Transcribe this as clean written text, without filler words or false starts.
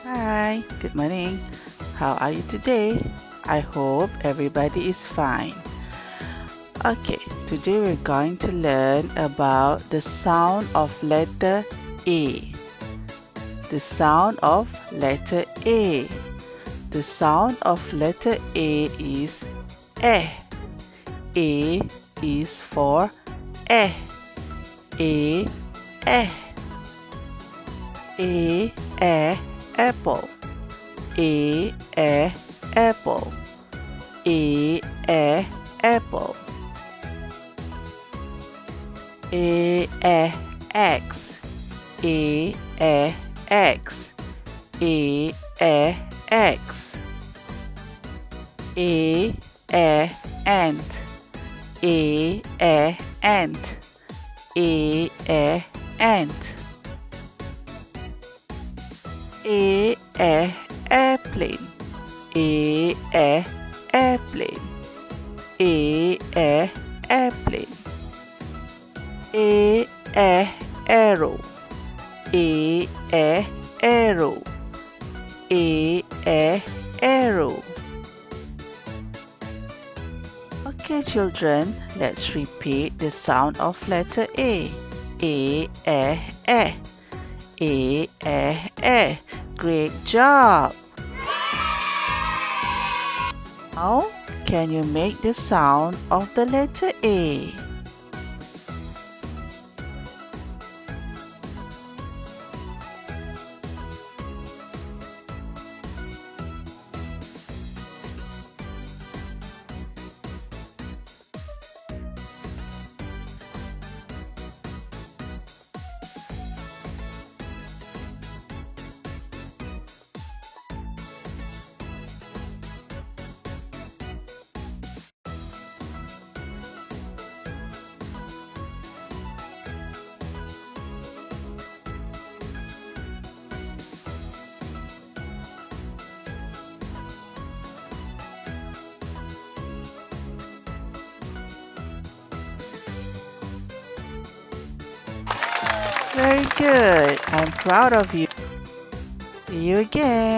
Hi, good morning. How are you today? I hope everybody is fine. Okay, today we're going to learn about the sound of letter A. The sound of letter A. The sound of letter A is eh. A is for eh. A, eh. A, apple. A, apple. A, apple. A, X. A, X. A, X. A, ant. A, ant. A, ant. A, airplane. A, airplane. A, airplane. A, arrow. A, arrow. A, arrow. Okay, children, let's repeat the sound of letter A. A, A. A. Great job! Now, can you make the sound of the letter A? Very good. I'm proud of you. See you again.